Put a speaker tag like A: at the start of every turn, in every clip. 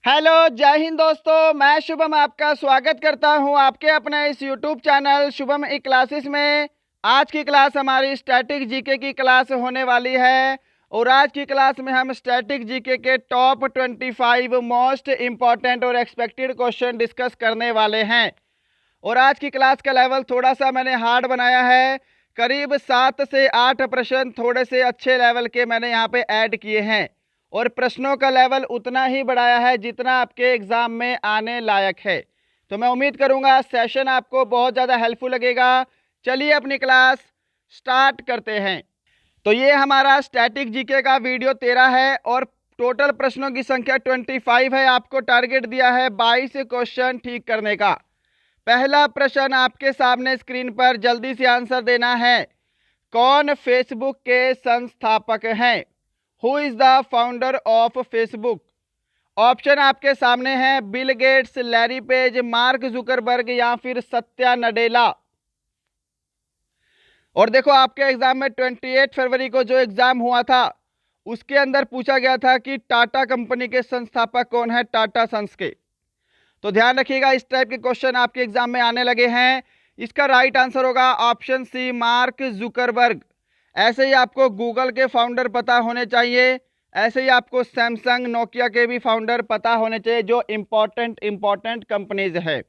A: Hello, जय हिंद दोस्तों। मैं शुभम आपका स्वागत करता हूं आपके अपने इस यूट्यूब चैनल शुभम ई क्लासेस में। आज की क्लास हमारी स्टैटिक जीके की क्लास होने वाली है और आज की क्लास में हम स्टैटिक जीके के टॉप 25 मोस्ट इम्पॉर्टेंट और एक्सपेक्टेड क्वेश्चन डिस्कस करने वाले हैं। और आज की क्लास का लेवल थोड़ा सा मैंने हार्ड बनाया है। करीब 7 से 8 प्रश्न थोड़े से अच्छे लेवल के मैंने यहाँ पे ऐड किए हैं और प्रश्नों का लेवल उतना ही बढ़ाया है जितना आपके एग्जाम में आने लायक है। तो मैं उम्मीद करूंगा सेशन आपको बहुत ज़्यादा हेल्पफुल लगेगा। चलिए अपनी क्लास स्टार्ट करते हैं। तो ये हमारा स्टैटिक जीके का वीडियो 13 है और टोटल प्रश्नों की संख्या 25 है। आपको टारगेट दिया है 22 क्वेश्चन ठीक करने का। पहला प्रश्न आपके सामने स्क्रीन पर, जल्दी से आंसर देना है। कौन फेसबुक के संस्थापक हैं? Who is the founder of Facebook? Option आपके सामने हैं, Bill Gates, Larry page, mark Zuckerberg या फिर सत्या नडेला। और देखो आपके एग्जाम में 28 फरवरी को जो एग्जाम हुआ था उसके अंदर पूछा गया था कि टाटा कंपनी के संस्थापक कौन है, टाटा सन्स के। तो ध्यान रखिएगा, इस टाइप के क्वेश्चन आपके एग्जाम में आने लगे हैं। इसका राइट आंसर होगा ऑप्शन सी, मार्क जुकरबर्ग। ऐसे ही आपको गूगल के फाउंडर पता होने चाहिए, ऐसे ही आपको सैमसंग, नोकिया के भी फाउंडर पता होने चाहिए जो इंपॉर्टेंट कंपनीज है।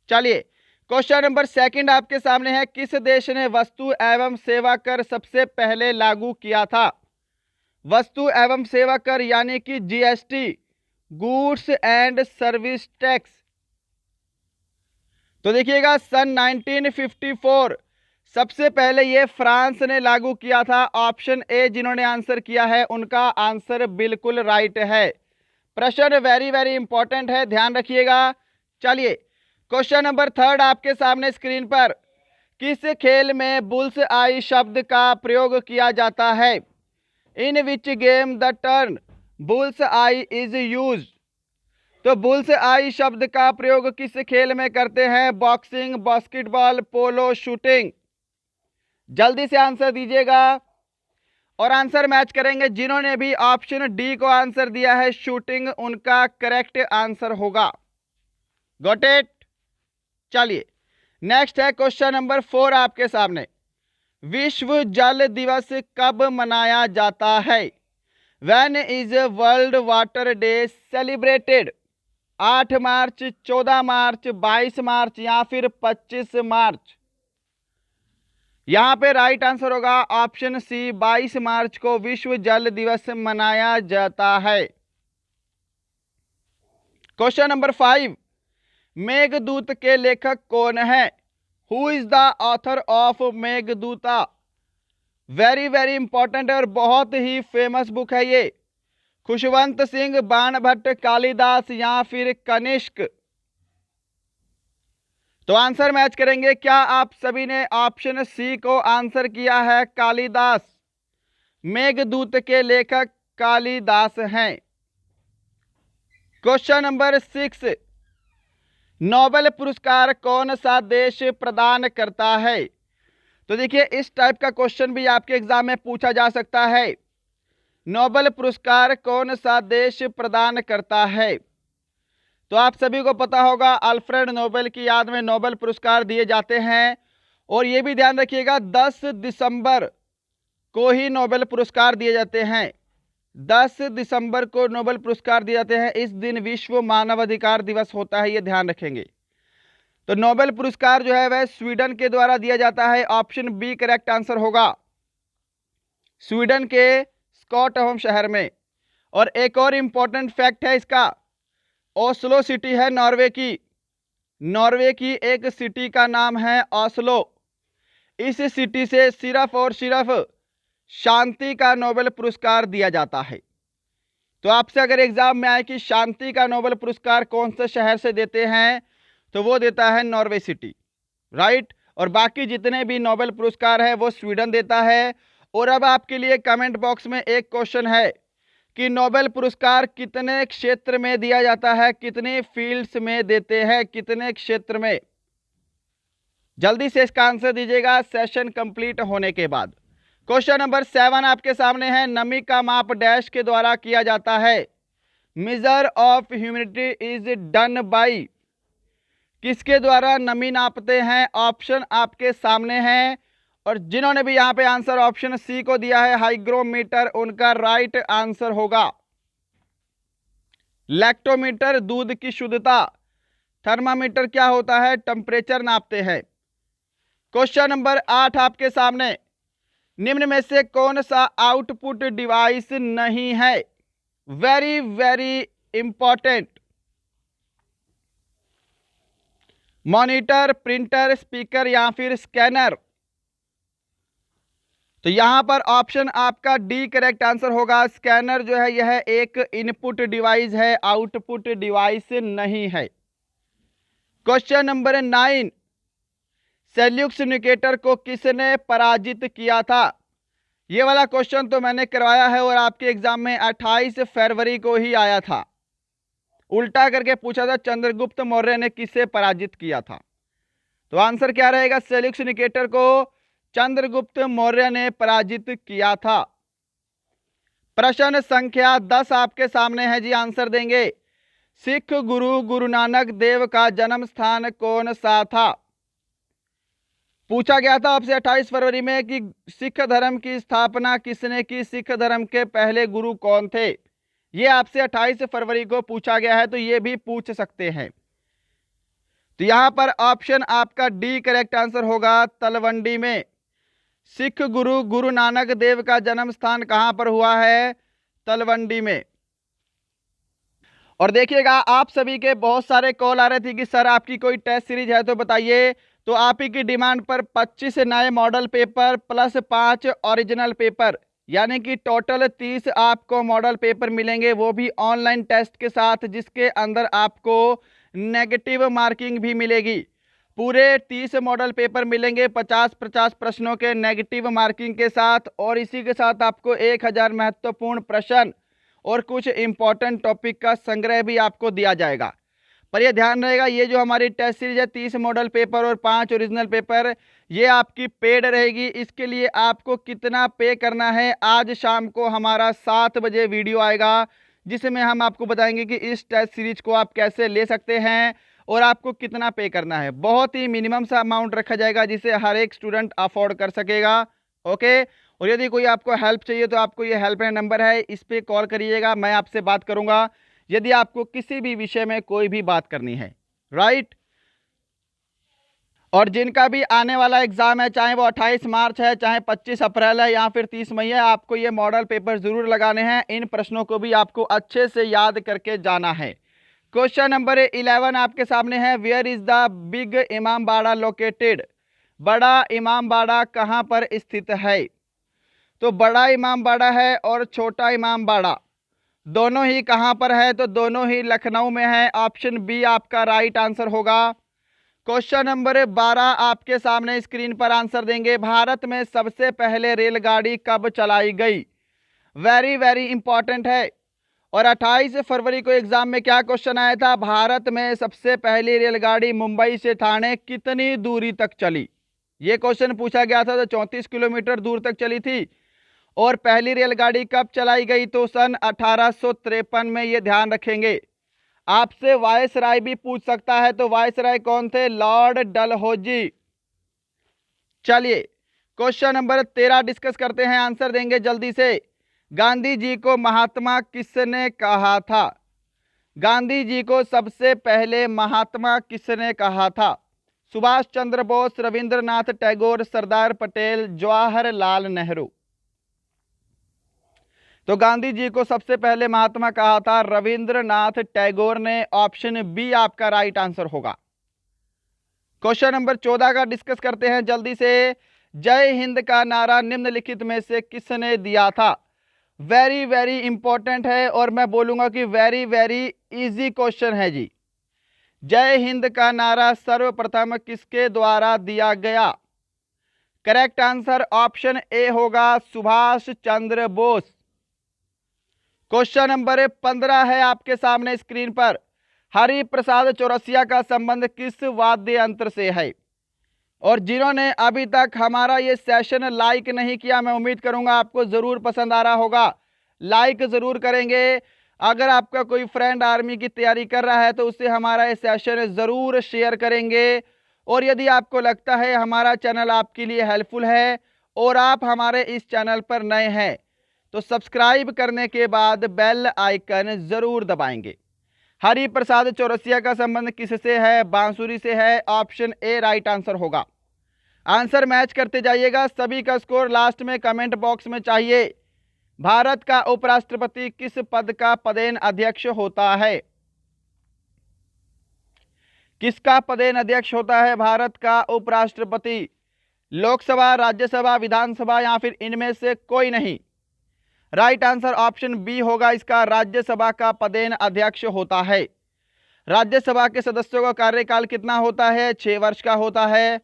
A: चलिए क्वेश्चन नंबर सेकंड आपके सामने है, किस देश ने वस्तु एवं सेवा कर सबसे पहले लागू किया था? वस्तु एवं सेवा कर यानी कि GST, goods and service tax. तो देखिएगा सन 1954 सबसे पहले ये फ्रांस ने लागू किया था। ऑप्शन ए जिन्होंने आंसर किया है उनका आंसर बिल्कुल राइट है। प्रश्न वेरी वेरी इंपॉर्टेंट है, ध्यान रखिएगा। चलिए क्वेश्चन नंबर थर्ड आपके सामने स्क्रीन पर, किस खेल में बुल्स आई शब्द का प्रयोग किया जाता है? In which game the term bull's eye is used? तो बुल्स आई शब्द का प्रयोग किस खेल में करते हैं? Boxing, basketball, polo, shooting. जल्दी से आंसर दीजिएगा और आंसर मैच करेंगे। जिन्होंने भी ऑप्शन डी को आंसर दिया है शूटिंग, उनका करेक्ट आंसर होगा। Got it? चलिए नेक्स्ट है क्वेश्चन नंबर 4 आपके सामने, विश्व जल दिवस कब मनाया जाता है? When is world water day celebrated? 8 मार्च, 14 मार्च, 22 मार्च या फिर 25 मार्च? यहां पे राइट आंसर होगा ऑप्शन सी, 22 मार्च को विश्व जल दिवस मनाया जाता है। क्वेश्चन नंबर 5, मेघदूत के लेखक कौन है? Who is the author of Meghaduta? Very very important और बहुत ही फेमस बुक है ये। खुशवंत सिंह, बाणभट्ट, कालिदास या फिर कनिष्क? तो आंसर मैच करेंगे। क्या आप सभी ने ऑप्शन सी को आंसर किया है, कालिदास? मेघदूत के लेखक कालिदास हैं। क्वेश्चन नंबर 6, नोबेल पुरस्कार कौन सा देश प्रदान करता है? तो देखिए इस टाइप का क्वेश्चन भी आपके एग्जाम में पूछा जा सकता है। नोबेल पुरस्कार कौन सा देश प्रदान करता है? तो आप सभी को पता होगा अल्फ्रेड नोबेल की याद में नोबेल पुरस्कार दिए जाते हैं। और ये भी ध्यान रखिएगा 10 दिसंबर को ही नोबेल पुरस्कार दिए जाते हैं। 10 दिसंबर को नोबेल पुरस्कार दिए जाते हैं। इस दिन विश्व मानवाधिकार दिवस होता है, ये ध्यान रखेंगे। तो नोबेल पुरस्कार जो है वह स्वीडन के द्वारा दिया जाता है। ऑप्शन बी करेक्ट आंसर होगा, स्वीडन के स्टॉकहोम शहर में। और एक और इंपॉर्टेंट फैक्ट है इसका, ओस्लो सिटी है नॉर्वे की। नॉर्वे की एक सिटी का नाम है ओस्लो। इस सिटी से सिर्फ और सिर्फ शांति का नोबेल पुरस्कार दिया जाता है। तो आपसे अगर एग्जाम में आए कि शांति का नोबेल पुरस्कार कौन से शहर से देते हैं, तो वो देता है नॉर्वे सिटी, राइट। और बाकी जितने भी नोबेल पुरस्कार है वो स्वीडन देता है। और अब आपके लिए कमेंट बॉक्स में एक क्वेश्चन है कि नोबेल पुरस्कार कितने क्षेत्र में दिया जाता है, कितने फील्ड्स में देते हैं, कितने क्षेत्र में? जल्दी से इसका आंसर दीजिएगा सेशन कंप्लीट होने के बाद। क्वेश्चन नंबर 7 आपके सामने है, नमी का माप डैश के द्वारा किया जाता है? Measure of humidity is done by, किसके द्वारा नमी नापते हैं? ऑप्शन आपके सामने है, और जिन्होंने भी यहां पे आंसर ऑप्शन सी को दिया है हाइग्रोमीटर, उनका राइट आंसर होगा। लैक्टोमीटर दूध की शुद्धता, थर्मामीटर क्या होता है? टेम्परेचर नापते हैं। क्वेश्चन नंबर 8 आपके सामने, निम्न में से कौन सा आउटपुट डिवाइस नहीं है? Very very important. Monitor, printer, speaker या फिर स्कैनर? तो यहां पर ऑप्शन आपका डी करेक्ट आंसर होगा। स्कैनर जो है यह एक इनपुट डिवाइस है, आउटपुट डिवाइस नहीं है। क्वेश्चन नंबर 9, सेल्यूक्स निकेटर को किसने पराजित किया था? ये वाला क्वेश्चन तो मैंने करवाया है और आपके एग्जाम में 28 फरवरी को ही आया था। उल्टा करके पूछा था चंद्रगुप्त मौर्य ने किसे पराजित किया था। तो आंसर क्या रहेगा? सेल्यूक्स निकेटर को चंद्रगुप्त मौर्य ने पराजित किया था। प्रश्न संख्या 10 आपके सामने है जी, आंसर देंगे। सिख गुरु गुरु नानक देव का जन्म स्थान कौन सा था? पूछा गया था आपसे 28 फरवरी में कि सिख धर्म की स्थापना किसने की, सिख धर्म के पहले गुरु कौन थे? ये आपसे 28 फरवरी को पूछा गया है, तो ये भी पूछ सकते हैं। तो यहां पर ऑप्शन आपका डी करेक्ट आंसर होगा, तलवंडी में। सिख गुरु गुरु नानक देव का जन्म स्थान कहां पर हुआ है? तलवंडी में। और देखिएगा, आप सभी के बहुत सारे कॉल आ रहे थे कि सर आपकी कोई टेस्ट सीरीज है तो बताइए। तो आप ही की डिमांड पर 25 नए model paper plus 5 original paper, यानी कि टोटल 30 आपको मॉडल पेपर मिलेंगे, वो भी ऑनलाइन टेस्ट के साथ, जिसके अंदर आपको नेगेटिव मार्किंग भी मिलेगी। पूरे 30 मॉडल पेपर मिलेंगे 50-50 प्रश्नों के नेगेटिव मार्किंग के साथ, और इसी के साथ आपको 1000 महत्वपूर्ण प्रश्न और कुछ इंपॉर्टेंट टॉपिक का संग्रह भी आपको दिया जाएगा। पर यह ध्यान रहेगा, ये जो हमारी टेस्ट सीरीज है 30 मॉडल पेपर और 5 ओरिजिनल पेपर, ये आपकी पेड रहेगी। इसके लिए आपको कितना पे करना है, आज शाम को हमारा 7 बजे वीडियो आएगा, जिसमें हम आपको बताएंगे कि इस टेस्ट सीरीज को आप कैसे ले सकते हैं और आपको कितना पे करना है। बहुत ही मिनिमम सा अमाउंट रखा जाएगा जिसे हर एक स्टूडेंट अफोर्ड कर सकेगा। ओके, और यदि कोई आपको हेल्प चाहिए तो आपको ये हेल्पलाइन नंबर है, इस पे कॉल करिएगा, मैं आपसे बात करूंगा यदि आपको किसी भी विषय में कोई भी बात करनी है। राइट, और जिनका भी आने वाला एग्जाम है, चाहे वो 28 मार्च है, चाहे 25 अप्रैल है या फिर 30 मई है, आपको ये मॉडल पेपर जरूर लगाने हैं। इन प्रश्नों को भी आपको अच्छे से याद करके जाना है। क्वेश्चन नंबर 11 आपके सामने है, where is the big Imambara located? बड़ा इमामबाड़ा कहाँ पर स्थित है? तो बड़ा इमामबाड़ा है और छोटा इमामबाड़ा दोनों ही कहां पर है? तो दोनों ही लखनऊ में है। ऑप्शन बी आपका राइट आंसर होगा। क्वेश्चन नंबर 12 आपके सामने स्क्रीन पर आंसर देंगे, भारत में सबसे पहले रेलगाड़ी कब चलाई गई? वेरी वेरी इंपॉर्टेंट है। और 28 फरवरी को एग्जाम में क्या क्वेश्चन आया था? भारत में सबसे पहली रेलगाड़ी मुंबई से ठाणे कितनी दूरी तक चली? ये क्वेश्चन पूछा गया था। तो 34 किलोमीटर दूर तक चली थी। और पहली रेलगाड़ी कब चलाई गई? तो सन 1853 में। ये ध्यान रखेंगे। आपसे वायसराय भी पूछ सकता है, तो वायसराय कौन थे? लॉर्ड डलहौजी। चलिए क्वेश्चन नंबर 13 डिस्कस करते हैं, आंसर देंगे जल्दी से। गांधी जी को महात्मा किसने कहा था? गांधी जी को सबसे पहले महात्मा किसने कहा था? सुभाष चंद्र बोस, रविंद्रनाथ टैगोर, सरदार पटेल, जवाहरलाल नेहरू? तो गांधी जी को सबसे पहले महात्मा कहा था रविंद्रनाथ टैगोर ने। ऑप्शन बी आपका राइट आंसर होगा। क्वेश्चन नंबर 14 का डिस्कस करते हैं जल्दी से। जय हिंद का नारा निम्नलिखित में से किसने दिया था? वेरी वेरी इंपॉर्टेंट है, और मैं बोलूंगा कि वेरी वेरी इजी क्वेश्चन है जी। जय हिंद का नारा सर्वप्रथम किसके द्वारा दिया गया? करेक्ट आंसर ऑप्शन ए होगा, सुभाष चंद्र बोस। क्वेश्चन नंबर 15 है आपके सामने स्क्रीन पर, हरि प्रसाद चौरसिया का संबंध किस वाद्य यंत्र से है? और जिन्होंने अभी तक हमारा ये सेशन लाइक नहीं किया, मैं उम्मीद करूंगा आपको जरूर पसंद आ रहा होगा, लाइक जरूर करेंगे। अगर आपका कोई फ्रेंड आर्मी की तैयारी कर रहा है तो उससे हमारा ये सेशन ज़रूर शेयर करेंगे। और यदि आपको लगता है हमारा चैनल आपके लिए हेल्पफुल है और आप हमारे इस चैनल पर नए हैं तो सब्सक्राइब करने के बाद बेल आइकन ज़रूर दबाएंगे। हरि प्रसाद चौरसिया का संबंध किससे है? बांसुरी से है। ऑप्शन ए राइट आंसर होगा। आंसर मैच करते जाइएगा। सभी का स्कोर लास्ट में कमेंट बॉक्स में चाहिए। भारत का उपराष्ट्रपति किस पद का पदेन अध्यक्ष होता है? किसका पदेन अध्यक्ष होता है भारत का उपराष्ट्रपति? लोकसभा, राज्यसभा, विधानसभा या फिर इनमें से कोई नहीं। राइट आंसर ऑप्शन बी होगा इसका, राज्यसभा का पदेन अध्यक्ष होता है। राज्यसभा के सदस्यों का कार्यकाल कितना होता है? 6 वर्ष का होता है।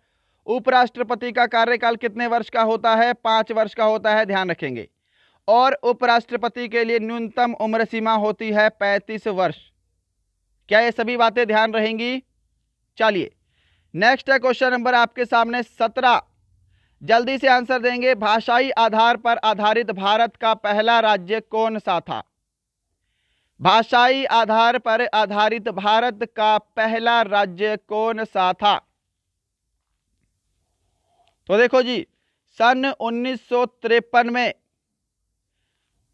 A: उपराष्ट्रपति का कार्यकाल कितने वर्ष का होता है? 5 वर्ष का होता है, ध्यान रखेंगे। और उपराष्ट्रपति के लिए न्यूनतम उम्र सीमा होती है 35 वर्ष। क्या ये सभी बातें ध्यान रहेंगी? चलिए नेक्स्ट है क्वेश्चन नंबर आपके सामने 17। जल्दी से आंसर देंगे। भाषाई आधार पर आधारित भारत का पहला राज्य कौन सा था? भाषाई आधार पर आधारित भारत का पहला राज्य कौन सा था? तो देखो जी, सन 1953 में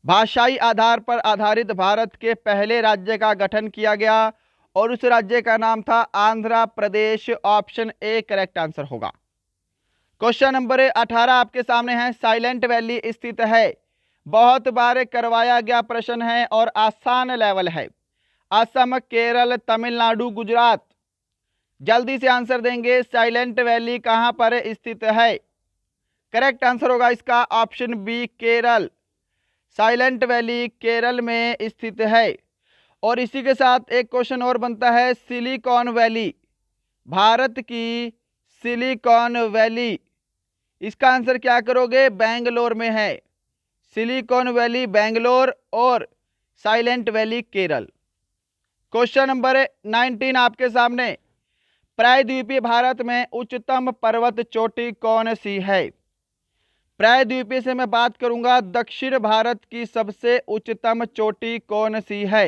A: भाषाई आधार पर आधारित भारत के पहले राज्य का गठन किया गया और उस राज्य का नाम था Andhra Pradesh. Option A correct answer होगा। क्वेश्चन नंबर 18 आपके सामने है। साइलेंट वैली स्थित है। बहुत बार करवाया गया प्रश्न है और आसान लेवल है। असम, केरल, तमिलनाडु, गुजरात। जल्दी से आंसर देंगे। साइलेंट वैली कहां पर स्थित है? करेक्ट आंसर होगा इसका option B Kerala. Silent Valley Kerala में स्थित है। और इसी के साथ एक क्वेश्चन और बनता है। सिलिकॉन वैली, भारत की सिलिकॉन वैली, इसका आंसर क्या करोगे? बेंगलोर में है। सिलिकॉन वैली बेंगलोर और silent Valley Kerala. Question number 19 आपके सामने। प्रायद्वीपीय भारत में उच्चतम पर्वत चोटी कौन सी है? प्रायद्वीपीय से मैं बात करूंगा। दक्षिण भारत की सबसे उच्चतम चोटी कौन सी है?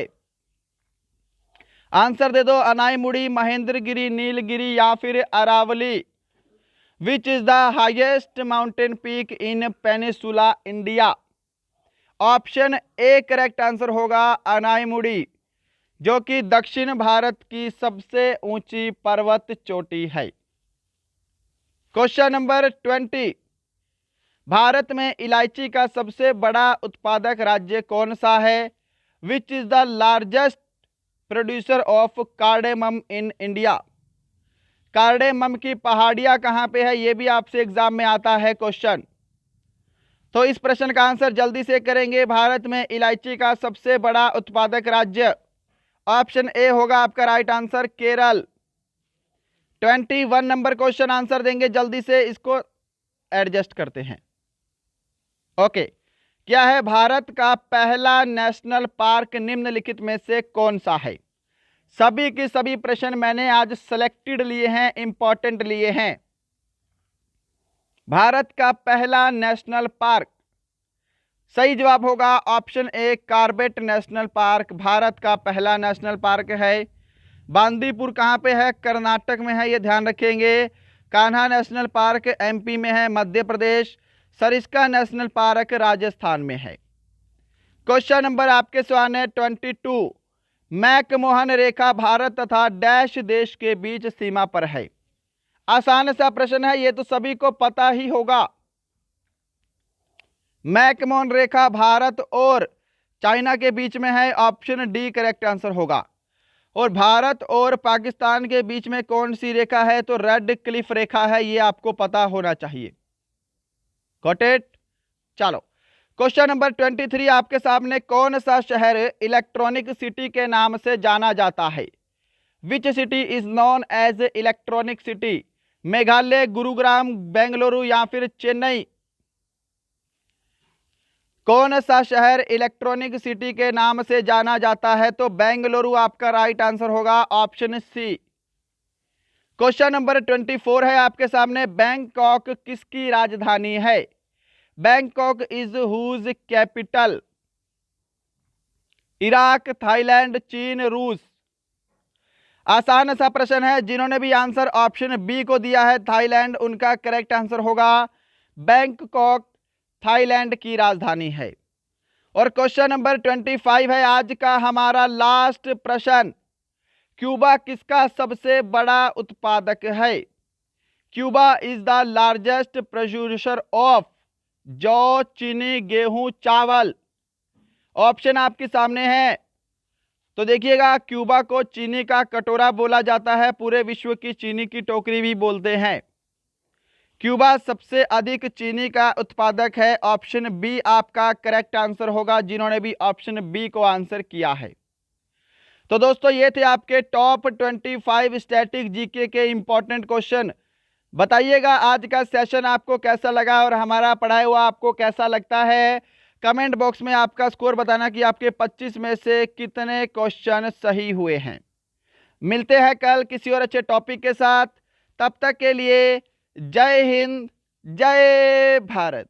A: आंसर दे दो। अनाईमुड़ी, महेंद्रगिरी, नीलगिरी या फिर Aravalli. Which is the highest mountain peak in peninsula India? Option A correct answer होगा अनाईमुड़ी, जो कि दक्षिण भारत की सबसे ऊंची पर्वत चोटी है। Question number 20। भारत में इलायची का सबसे बड़ा उत्पादक राज्य कौन सा है? विच is the largest producer of cardamom in India? Cardamom की पहाड़ियां कहां पे है? ये भी आपसे एग्जाम में आता है क्वेश्चन। तो इस प्रश्न का आंसर जल्दी से करेंगे। भारत में इलायची का सबसे बड़ा उत्पादक राज्य, ऑप्शन ए होगा आपका right answer, Kerala. 21 number question answer देंगे जल्दी से, इसको एडजस्ट करते हैं। ओके, क्या है भारत का पहला नेशनल पार्क निम्नलिखित में से कौन सा है? सभी के सभी प्रश्न मैंने आज सिलेक्टेड लिए हैं, इंपॉर्टेंट लिए हैं। भारत का पहला नेशनल पार्क, सही जवाब होगा option A Corbett national park. Bharat का पहला नेशनल पार्क है। बांदीपुर कहाँ पे है? कर्नाटक में है, ये ध्यान रखेंगे। कान्हा नेशनल पार्क एमपी में है, मध्य प्रदेश। सरिस्का नेशनल पार्क राजस्थान में है। क्वेश्चन नंबर आपके सामने 22। मैकमोहन रेखा भारत तथा डैश देश के बीच सीमा पर है। आसान सा प्रश्न है, ये तो सभी को पता ही होगा। मैकमोहन रेखा भारत और चाइना के बीच में है। ऑप्शन डी करेक्ट आंसर होगा। और भारत और पाकिस्तान के बीच में कौन सी रेखा है? तो रेड क्लिफ रेखा है, ये आपको पता होना चाहिए। Got it? चलो क्वेश्चन नंबर 23 आपके सामने। कौन सा शहर इलेक्ट्रॉनिक सिटी के नाम से जाना जाता है? Which city is known as electronic city? Meghalaya, Gurugram, Bengaluru या फिर चेन्नई? कौन सा शहर इलेक्ट्रॉनिक सिटी के नाम से जाना जाता है? तो बेंगलुरु आपका राइट आंसर होगा, ऑप्शन सी। क्वेश्चन नंबर 24 है आपके सामने। बैंकॉक किसकी राजधानी है? Bangkok is whose capital? Iraq, Thailand, चीन, रूस। आसान सा प्रश्न है। जिन्होंने भी आंसर ऑप्शन बी को दिया है थाईलैंड, उनका करेक्ट आंसर होगा बैंकॉक, थाईलैंड की राजधानी है। और क्वेश्चन नंबर 25 है आज का हमारा लास्ट प्रश्न। क्यूबा किसका सबसे बड़ा उत्पादक है? Cuba is the largest producer of जौ, चीनी, गेहूं, चावल। ऑप्शन आपके सामने है। तो देखिएगा, क्यूबा को चीनी का कटोरा बोला जाता है, पूरे विश्व की चीनी की टोकरी भी बोलते हैं। क्यूबा सबसे अधिक चीनी का उत्पादक है। ऑप्शन बी आपका करेक्ट आंसर होगा, जिन्होंने भी ऑप्शन बी को आंसर किया है। तो दोस्तों, ये थे आपके टॉप 25 स्टैटिक जीके के इंपॉर्टेंट क्वेश्चन। बताइएगा आज का सेशन आपको कैसा लगा और हमारा पढ़ाया हुआ आपको कैसा लगता है। कमेंट बॉक्स में आपका स्कोर बताना कि आपके 25 में से कितने क्वेश्चन सही हुए हैं। मिलते हैं कल किसी और अच्छे टॉपिक के साथ। तब तक के लिए जय हिंद, जय भारत।